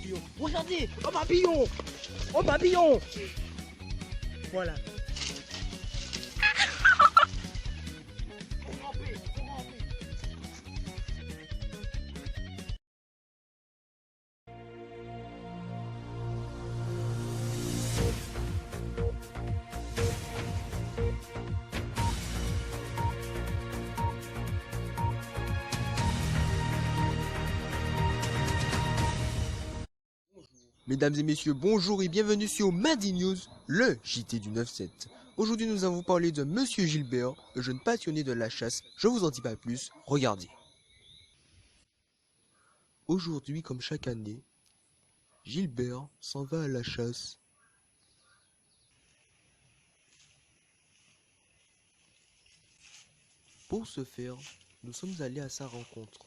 nature. Regardez, un papillon. Un papillon. Voilà. Faut ramper, faut ramper. Mesdames et messieurs, bonjour et bienvenue sur Madi News, le JT du 9-7. Aujourd'hui, nous allons parler de Monsieur Gilbert, le jeune passionné de la chasse. Je vous en dis pas plus, regardez. Aujourd'hui, comme chaque année, Gilbert s'en va à la chasse. Pour ce faire, nous sommes allés à sa rencontre.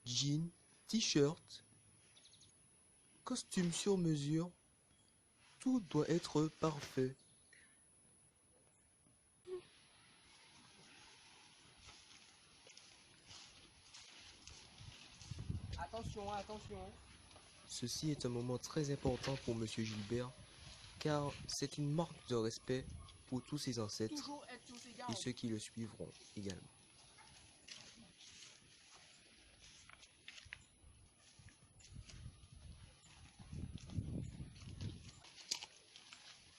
Jean, t-shirt, costume sur mesure, tout doit être parfait. Attention, attention. Ceci est un moment très important pour Monsieur Gilbert, car c'est une marque de respect pour tous ses ancêtres Toujours être sur ses et gardes. ceux qui le suivront également.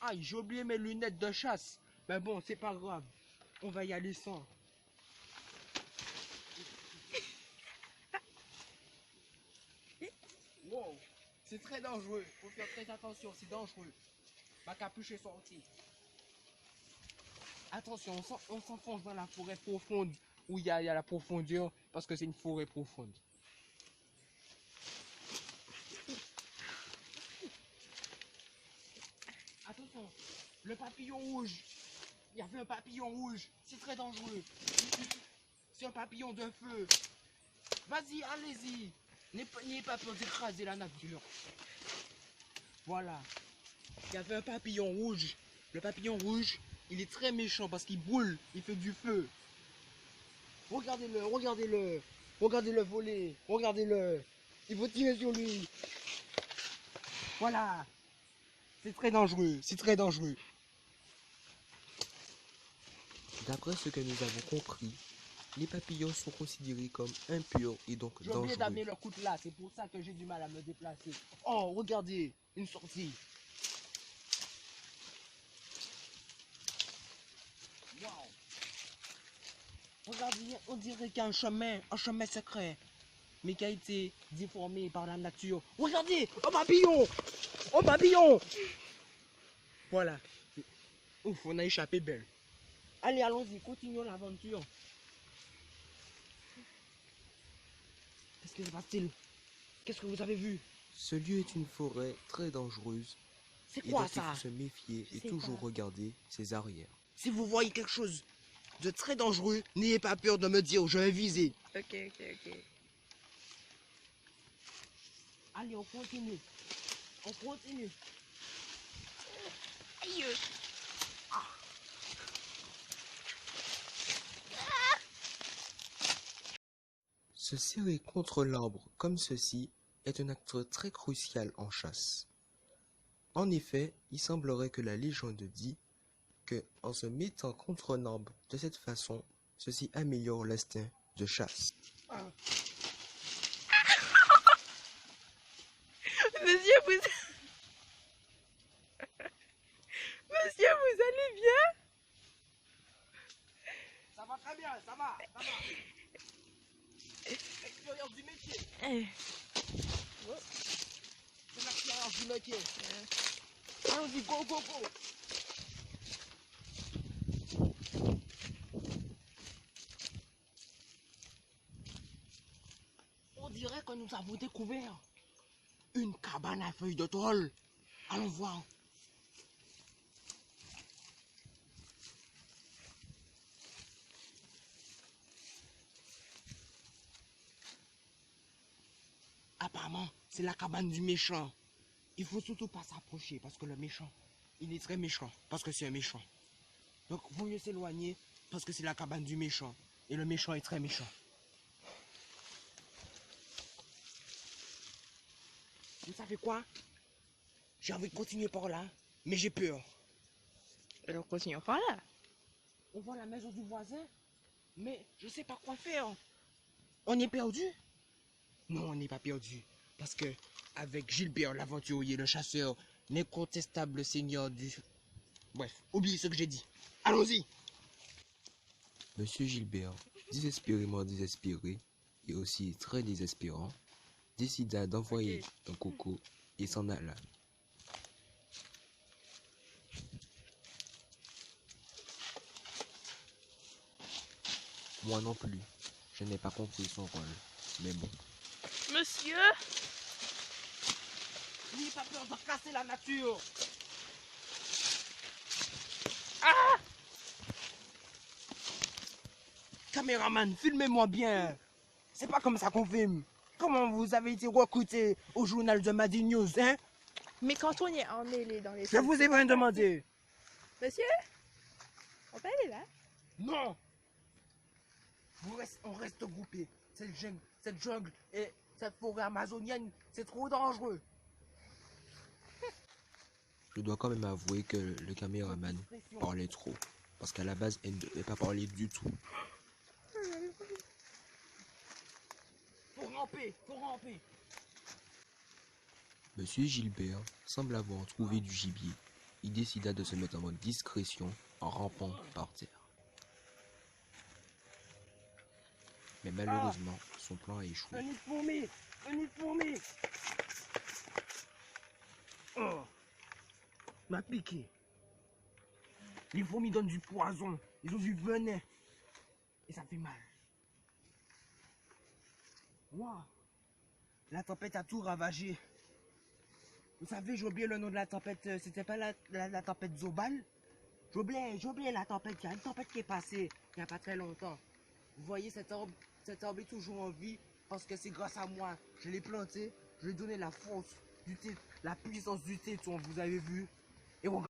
Ah, j'ai oublié mes lunettes de chasse. Mais bon, c'est pas grave. On va y aller sans. Wow, c'est très dangereux. Faut faire très attention, c'est dangereux. Ma capuche est sortie. Attention, on s'enfonce dans la forêt profonde où il y a la profondeur parce que c'est une forêt profonde. Attention, le papillon rouge. Il y avait un papillon rouge. C'est très dangereux. C'est un papillon de feu. Vas-y, allez-y. N'ayez pas peur d'écraser la nature. Voilà. Il y avait un papillon rouge. Le papillon rouge, il est très méchant parce qu'il brûle, il fait du feu. Regardez-le, regardez-le. Regardez-le voler. Regardez-le. Il faut tirer sur lui. Voilà. C'est très dangereux. C'est très dangereux. D'après ce que nous avons compris, les papillons sont considérés comme impurs et donc J'ai oublié dangereux. d'amener leur coutelas. C'est pour ça que j'ai du mal à me déplacer. Oh, regardez. Une sortie. Wow. Regardez, on dirait qu'il y a un chemin secret, mais qui a été déformé par la nature. Regardez, un papillon, un papillon. Voilà. Ouf, on a échappé belle. Allez, allons-y, continuons l'aventure. Qu'est-ce qui se passe-t-il? Qu'est-ce que vous avez vu? Ce lieu est une forêt très dangereuse C'est et quoi donc il ça? faut se méfier Je et sais toujours pas. regarder ses arrières. Si vous voyez quelque chose de très dangereux, n'ayez pas peur de me dire, je vais viser. Ok, ok, ok. Allez, on continue. On continue. Aïe. Se serrer contre l'arbre comme ceci est un acte très crucial en chasse. En effet, il semblerait que la légende dit que en se mettant contre un arbre de cette façon, ceci améliore l'instinct de chasse. Monsieur, vous... Monsieur, vous allez bien? Ça va très bien, ça va, ça va. Expérience du métier. C'est l'expérience du métier. Allons-y, go, go, go. On dirait que nous avons découvert une cabane à feuilles de tôle. Allons voir. Apparemment, c'est la cabane du méchant. Il faut surtout pas s'approcher parce que le méchant, il est très méchant parce que c'est un méchant. Donc, vaut mieux s'éloigner parce que c'est la cabane du méchant. Et le méchant est très méchant. Vous savez quoi? J'ai envie de continuer par là, mais j'ai peur. Alors continuons par là. On voit la maison du voisin, mais je sais pas quoi faire. On est perdu? Non, on n'est pas perdu. Parce que, avec Gilbert l'aventurier, le chasseur, l'incontestable seigneur du... Bref, oubliez ce que j'ai dit. Allons-y! Monsieur Gilbert, désespérément désespéré et aussi très désespérant, décida d'envoyer un coco et s'en alla. Moi non plus, je n'ai pas compris son rôle, mais bon. Monsieur, N'ayez pas peur de casser la nature! Caméraman, filmez-moi bien! C'est pas comme ça qu'on filme! Comment vous avez été recruté au journal de Madi News, hein? mais quand on est emmêlé dans les... Je vous ai rien demandé! Monsieur, on peut aller là? Non! On reste groupés. Cette jungle et cette forêt amazonienne, c'est trop dangereux. Je dois quand même avouer que le caméraman parlait trop, parce qu'à la base, elle ne devait pas parler du tout. Faut ramper. Monsieur Gilbert semble avoir trouvé du gibier. Il décida de se mettre en mode discrétion en rampant par terre. Mais malheureusement, son plan a échoué. Un nid de fourmis. Oh, m'a piqué. Les fourmis donnent du poison, ils ont du venin. Et ça fait mal. Waouh, la tempête a tout ravagé. Vous savez, j'ai oublié le nom de la tempête. C'était pas la tempête Zobal? J'ai oublié la tempête. Il y a une tempête qui est passée il n'y a pas très longtemps. Vous voyez, cet arbre est toujours en vie parce que c'est grâce à moi. Je l'ai planté, je lui ai donné la force du téton, la puissance du téton, vous avez vu. Et on...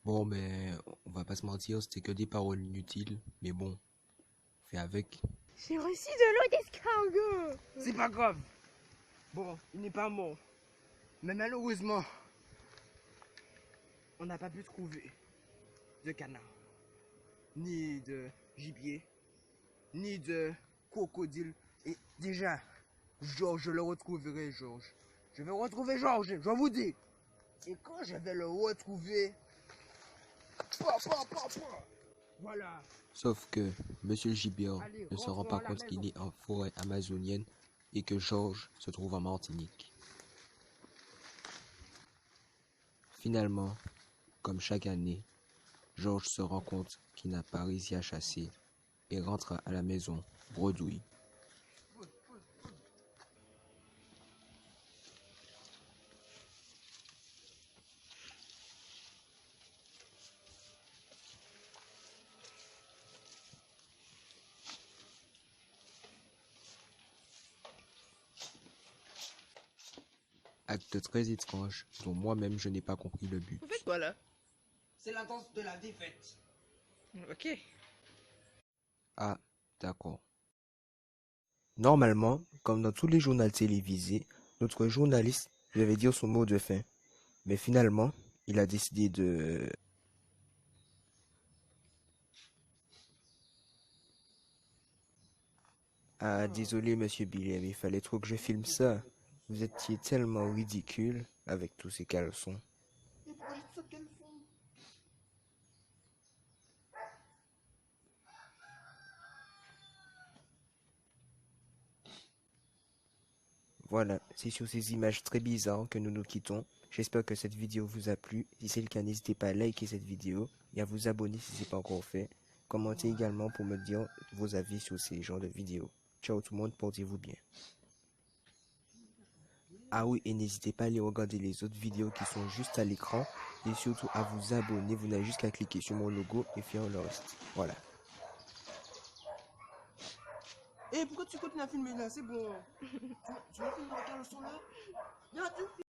Bon, mais on va pas se mentir, c'était que des paroles inutiles. Mais bon, on fait avec. J'ai reçu de l'eau d'escargot. C'est pas grave. Bon, il n'est pas mort. Mais malheureusement, on n'a pas pu trouver de canard, ni de gibier, ni de crocodile. Et déjà, Georges, je le retrouverai, Georges. Je vais retrouver Georges, je vous dis. Et quand je vais le retrouver... Voilà. Sauf que Monsieur Gilbert Allez, ne se rend rentrons pas à la compte qu'il maison. est en forêt amazonienne et que Georges se trouve en Martinique. Finalement, comme chaque année, Georges se rend compte qu'il n'a pas réussi à chasser et rentre à la maison bredouille. Acte très étrange dont moi-même je n'ai pas compris le but. Vous faites quoi là? C'est la danse de la défaite. Ok. Ah, d'accord. Normalement, comme dans tous les journaux télévisés, notre journaliste devait dire son mot de fin. Mais finalement, il a décidé de... Ah, désolé, monsieur Billet, mais il fallait trop que je filme ça. Vous étiez tellement ridicule avec tous ces caleçons. Voilà, c'est sur ces images très bizarres que nous nous quittons. J'espère que cette vidéo vous a plu. Si c'est le cas, n'hésitez pas à liker cette vidéo et à vous abonner si ce n'est pas encore fait. Commentez également pour me dire vos avis sur ces genres de vidéos. Ciao tout le monde, portez-vous bien. Ah oui, et n'hésitez pas à aller regarder les autres vidéos qui sont juste à l'écran. Et surtout à vous abonner, vous n'avez juste qu'à cliquer sur mon logo et faire le reste. Voilà. Et pourquoi tu continues à filmer là? C'est bon. Tu vas filmer avec un son là? Viens, tu